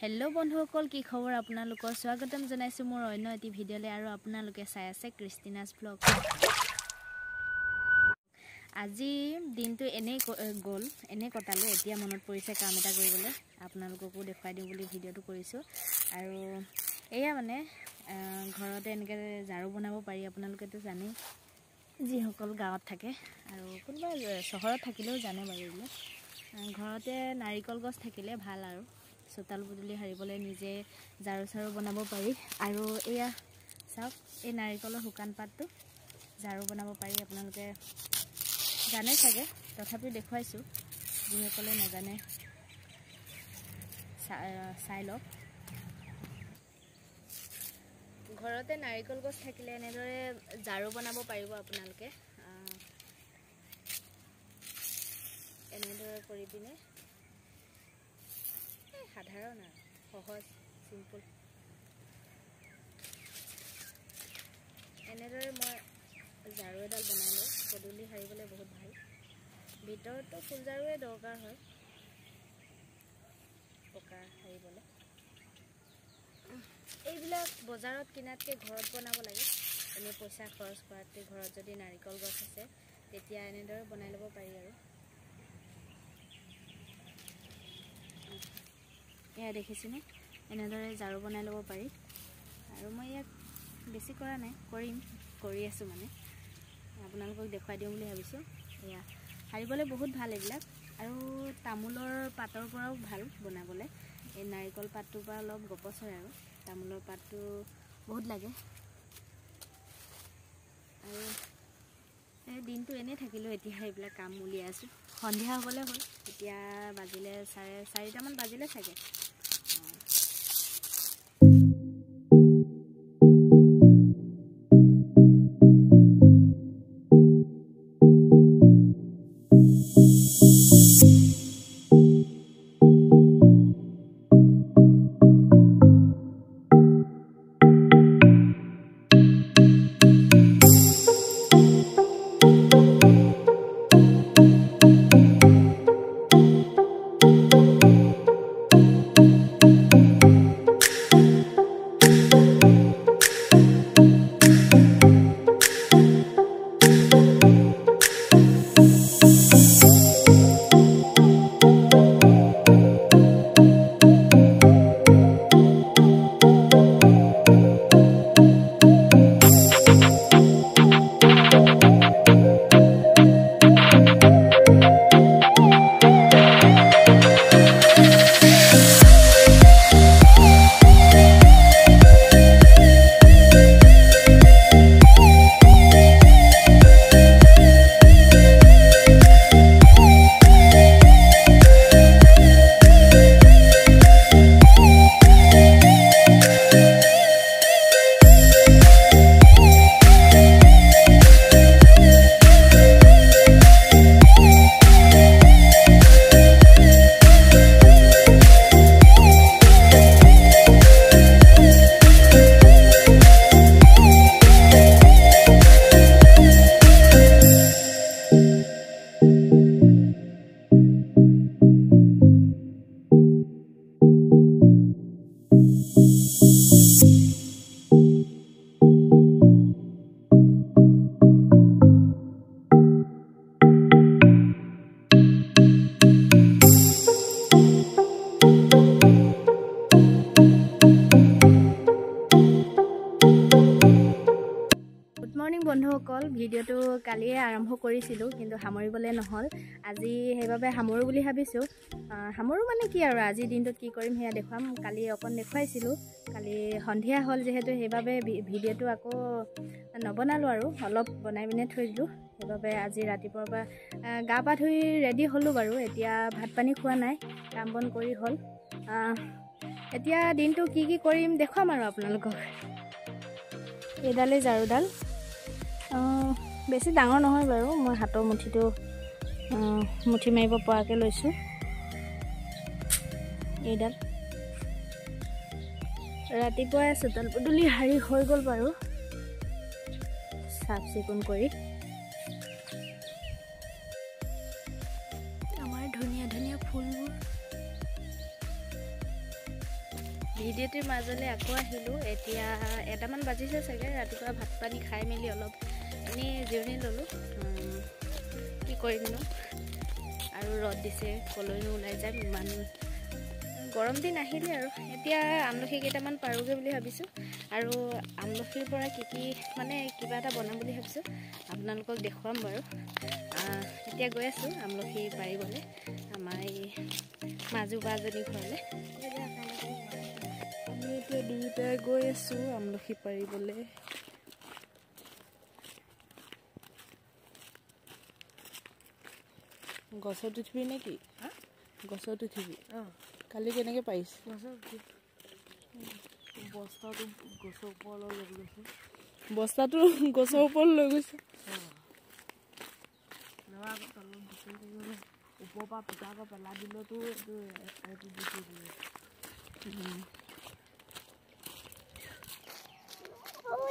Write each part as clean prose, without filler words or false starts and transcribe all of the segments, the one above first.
Hello बंधुসকল কি খবৰ আপোনালোকৰ স্বাগতম জনাইছো মোৰ অন্য এটি ভিডিঅ'লে আৰু আপোনালোকে চাই আছে ক্ৰিষ্টিনাস ব্লগ আজি দিনটো এনে কটালো এতিয়া মনত পৰিছে কাম এটা কৰিবলৈ আপোনালোককো দেখাই দিম বুলি ভিডিঅ'টো কৰিছো আৰু এয়া মানে ঘৰতে এনেকৈ জাৰু বনাব পাৰি আপোনালোকেতো জানেই যিসকল গাঁৱত থাকে আৰু কোনোবা চহৰত থাকিলেও জানে বাৰু এইবিলাক ঘৰতে নাৰিকল গছ থাকিলে ভাল আৰু চোতাল বুদলি হাৰিবলৈ নিজে জাৰু চাৰু বনাব পাৰি আৰু এয়া চাওক এই নাৰিকলৰ শুকান পাতটো জাৰু বনাব পাৰি আপোনালোকে জানে চাগে তথাপি দেখুৱাইছো যিসকলে নাজানে চাই লওক ঘৰতে নাৰিকল গছ থাকিলে এনেদৰে জাৰু বনাব পাৰিব আপোনালোকে এনেদৰে কৰি পিনে সাধাৰণ আৰু সহজ সিম্পল এনেদৰে মই জাৰু এডাল বনাই লওঁ পদূলি হাৰিবলৈ বহুত ভাল ভিতৰতো ফুল জাৰুৱে দৰকাৰ হয় পকা হাৰিবলৈ এইবিলাক বজাৰত কিনাতকৈ ঘৰত বনাব লাগে এনে পইচা খৰচ কৰাতকৈ ঘৰত যদি নাৰিকল গছ আছে তেতিয়া এনেদৰে বনাই ল'ব পাৰি আৰু এয়া দেখিছেনে এনেদৰে জাৰু বনাই ল'ব পাৰি আৰু মই ইয়াক বেছি কৰা নাই কৰি আছোঁ মানে আপোনালোকক দেখুৱাই দিওঁ বুলি ভাবিছোঁ এয়া হাৰিবলৈ বহুত ভাল এইবিলাক আৰু তামোলৰ পাতৰ পৰাও ভাল বনাবলৈ এই নাৰিকল পাতটোৰ পৰা অলপ গপচ হয় আৰু তামোলৰ পাতটো বহুত লাগে আৰু এই দিনটো এনেই থাকিলোঁ এতিয়া এইবিলাক কাম উলিয়াই আছোঁ সন্ধিয়া হ'বলৈ হ'ল এতিয়া বাজিলে 4:30মান বাজিলে চাগে বন্ধুসকল ভিডিঅ'টো কালিয়ে আৰম্ভ কৰিছিলোঁ কিন্তু সামৰিবলৈ নহ'ল আজি সেইবাবে সামৰো বুলি ভাবিছোঁ সামৰো মানে কি আৰু আজিৰ দিনটোত কি কৰিম সেয়া দেখুৱাম কালি অকণ দেখুৱাইছিলোঁ কালি সন্ধিয়া হ'ল যিহেতু সেইবাবে ভিডিঅ'টো আকৌ নবনালোঁ আৰু অলপ বনাই পিনে থৈ দিলোঁ সেইবাবে আজি ৰাতিপুৱাৰ পৰা গা পা ধুই ৰেডি হ'লোঁ বাৰু এতিয়া ভাত পানী খোৱা নাই কাম বন কৰি হ'ল এতিয়া দিনটো কি কৰিম দেখুৱাম আৰু আপোনালোকক এইডালেই জাৰুডাল বেছি ডাঙৰ নহয় বাৰু মই হাতৰ মুঠিটো মুঠি মাৰিব পৰাকৈ লৈছোঁ এইডাল ৰাতিপুৱাই চোতাল পদূলি হাৰি হৈ গ'ল বাৰু চাফ চিকুণ কৰি আমাৰ ধুনীয়া ধুনীয়া ফুলবোৰ ভিডিঅ'টোৰ মাজলৈ আকৌ আহিলোঁ। এতিয়া 1মান বাজিছে চাগে। ৰাতিপুৱা ভাত পানী খাই মেলি অলপ এনেই জিৰণি ল'লোঁ। কি কৰিমনো, আৰু ৰ'দ দিছে, কলৈনো ওলাই যাম, ইমান গৰম দিন আহিলে আৰু। এতিয়া আমলখি কেইটামান পাৰোঁগৈ বুলি ভাবিছোঁ, আৰু আমলখিৰ পৰা কি মানে কিবা এটা বনাম বুলি ভাবিছোঁ, আপোনালোকক দেখুৱাম বাৰু। এতিয়া গৈ আছোঁ আমলখি পাৰিবলৈ আমাৰ এই মাজু বাজনীৰ ঘৰলৈ। আমি এতিয়া দুয়োটাই গৈ আছোঁ আমলখি পাৰিবলৈ। গছত উঠিবি নেকি? গছত উঠিবি? কালি কেনেকৈ পাৰিছে? বস্তাটো গছৰ ওপৰত লৈ গৈছে। ওপৰৰ পৰা পিতাৰ পৰা পেলাই দিলেতো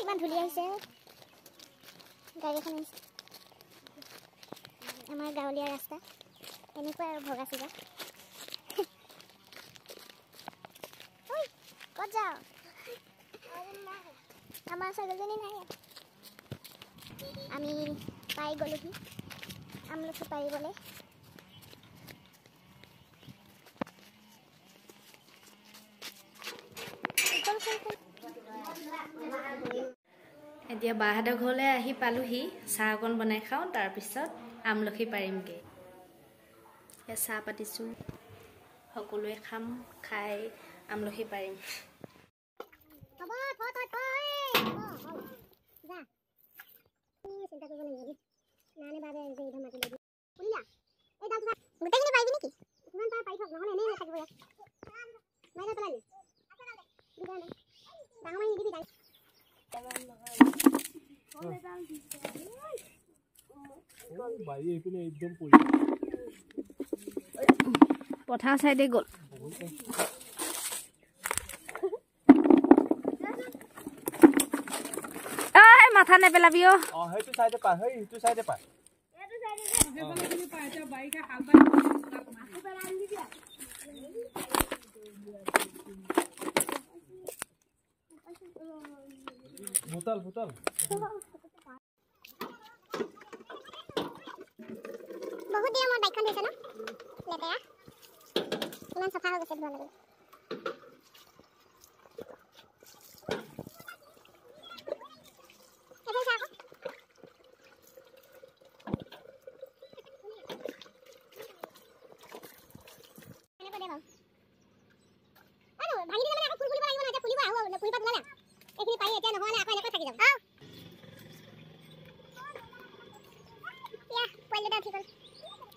ইমান ধূলি আহিছে, গাড়ীখন আহিছে। আমাৰ গাঁৱলীয়া ৰাস্তা এনেকুৱাই আৰু ভগা চিগা। ক'ত যাওঁ? আমাৰ ছাগলজনী নাই। আমি পাই গ'লোহি আমলখি পাৰিবলৈ। এতিয়া বাহঁতৰ ঘৰলৈ আহি পালোহি। চাহ অকণ বনাই খাওঁ, তাৰপিছত আমলখি পাৰিমগৈ। চাহ পাতিছোঁ, সকলোৱে খাম, খাই আমলখি পাৰিম। পথাৰ চাইডে গ'ল। মাথা নেপেলাবি। সেইটো চাইডে পায়, সেইটো চাইডে পায়। ভোটাল ভোটাল বহুত দিন মোৰ বাইকখন দিছে ন, লেতেৰা ইমান চাফা হৈ গৈছে। ধোৱা লাগে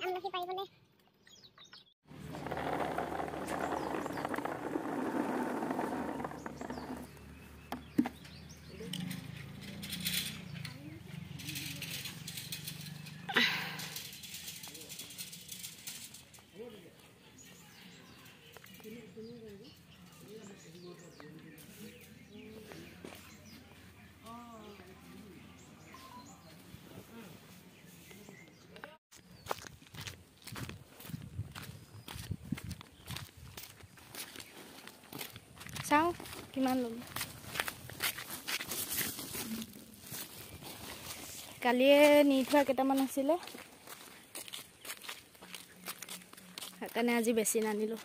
আমলখি পাৰিবলৈ। চাওঁ কিমান ল'ব। কালিয়ে নি থোৱা কেইটামান আছিলে, সেইকাৰণে আজি বেছি নানিলোঁ।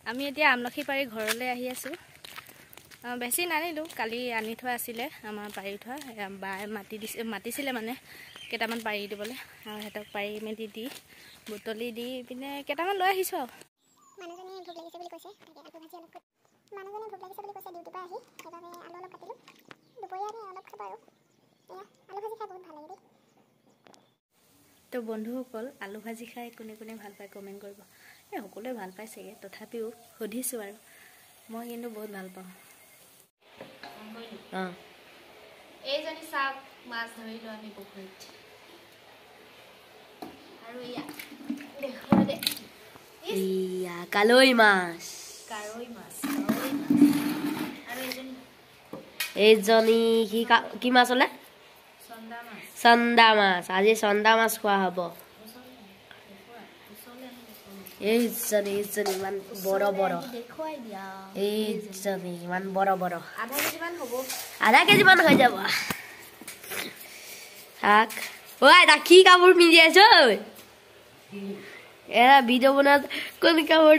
আমি এতিয়া আমলখি পাৰি ঘৰলৈ আহি আছোঁ। বেছি নানিলোঁ, কালি আনি থোৱা আছিলে আমাৰ পাৰি থোৱা। বায়ে মাতিছিলে মানে কেইটামান পাৰি দিবলৈ, আৰু সিহঁতক পাৰি মেলি দি বুটলি দি পিনে কেইটামান লৈ আহিছোঁ আৰু। মানুহজনী ভোক লাগিছে বুলি কৈছে, মানুহজনী ভোক লাগিছে বুলি কৈছে ডিউটিৰ পৰা আহি, সেইবাবে আলু অলপ কাটিলোঁ। দুপৰীয়া অলপ খাব আৰু আলু ভাজি খাই বহুত ভাল লাগে দেই। তো বন্ধুসকল, আলু ভাজি খাই কোনে কোনে ভাল পায় কমেণ্ট কৰিব। সকলোৱে ভাল পায় চাগে, তথাপিও সুধিছোঁ আৰু। মই কিন্তু বহুত ভাল পাওঁ। এইজনী চাওক, মাছ ধৰিলোঁ আমি পুখুৰীত। আৰু কালৈ মাছ। আৰু এইজনী কি মাছ হ'লে? চন্দা মাছ। আজি চন্দা মাছ খোৱা হ'ব। এইজনী ইমান বড় বড় দেখুৱাই দিয়া এইজনী ইমান বড় বড় আধা কেজিমান হ'ব আধা কেজি মান হৈ যাব থাক ঐ ৰাখি কাপোৰ পিন্ধি আছ এৰা ভিডিঅ' বনাত কোন কাপোৰ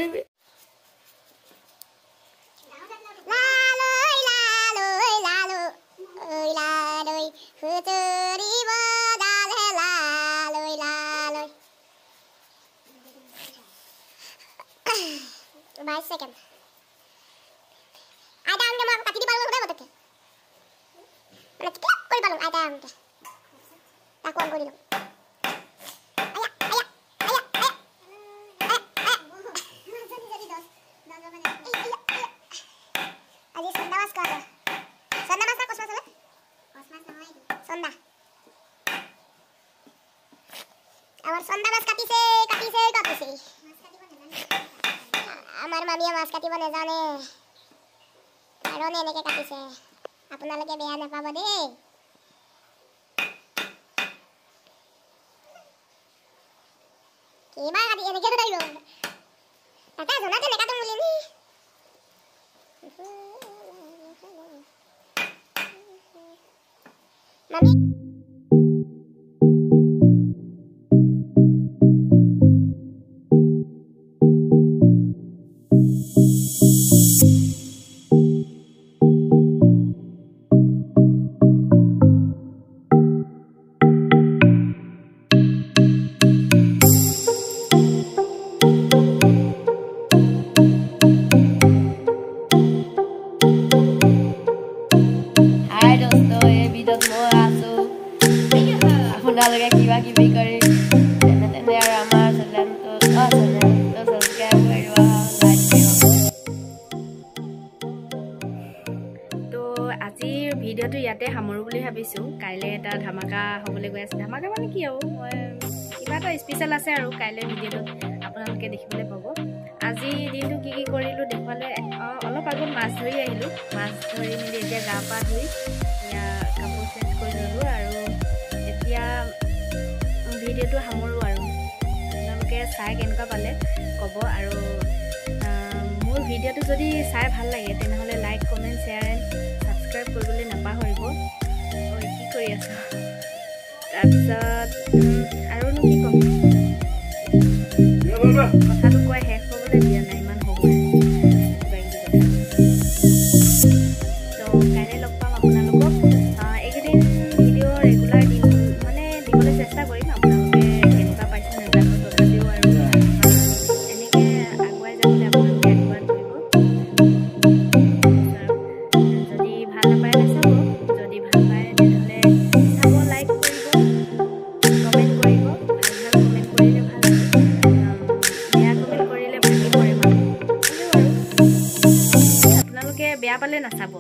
Second. Ada ang mga kapatid balong ko ba to? Nakikita ko balong ada ang. Ako ang gulilo. Aji sonda mas ka. Sonda mas ka kosmas na? Kosmas na hoy. Sonda. Amar sonda mas kapise. আমাৰ মামীয়ে মাছ কাটিব নাজানে কাৰণে এনেকৈ কাটিছে আপোনালোকে বেয়া নাপাব দেই কিবা কাটি এনেকৈ কাটিব তাতে জনাতে নেকাটো বুলি নি মামী আপোনালোকে কিবা কিবি কৰি তেনে আৰু আমাৰ চেনেলটো ছাবস্ক্ৰাইব কৰিব লাইক কৰিব তো আজিৰ ভিডিঅ'টো ইয়াতে সামৰোঁ বুলি ভাবিছোঁ কাইলৈ এটা ধামাকা হ'বলৈ গৈ আছে ধামাকা মানে কি আৰু মই কিবা এটা স্পেচিয়েল আছে আৰু কাইলৈ ভিডিঅ'টোত আপোনালোকে দেখিবলৈ পাব আজি দিনটো কি কৰিলোঁ দেখুৱালে অলপ আগত মাছ ধৰি আহিলোঁ মাছ ধৰি মেলি এতিয়া গা পা ধুই এয়া কাপোৰ চেঞ্জ কৰি ল'লোঁ আৰু এতিয়া ভিডিঅ'টো সামৰোঁ আৰু আপোনালোকে চাই কেনেকুৱা পালে ক'ব আৰু মোৰ ভিডিঅ'টো যদি চাই ভাল লাগে তেনেহ'লে like comment share and subscribe কৰিবলৈ নাপাহৰিব ঐ কি কৰি আছোঁ তাৰপিছত আৰুনো কি ক'ম কথাটো কৈ শেষ হ'বলৈ দিয়া নাই ইমান হ'ব তো কাইলৈ লগ পাম আপোনালোকক এইকেইদিন ভিডিঅ' ৰেগুলাৰ দিম মানে দিবলৈ চেষ্টা কৰিম আপোনালোকে কেনেকুৱা পাইছে নাজানো তথাপিও আৰু এনেকৈ আগুৱাই যাবলৈ আপোনালোকে আশীৰ্বাদ কৰিব যদি ভাল নাপায় নাচাব যদি ভাল পায় তেনেহ'লে চাব লাইক কৰিব কমেণ্ট কৰিব ভাল কমেণ্ট কৰিলে ভাল বেয়া কমেণ্ট কৰিলে ভাগি পৰে মানে আপোনালোকে বেয়া পালে নাচাব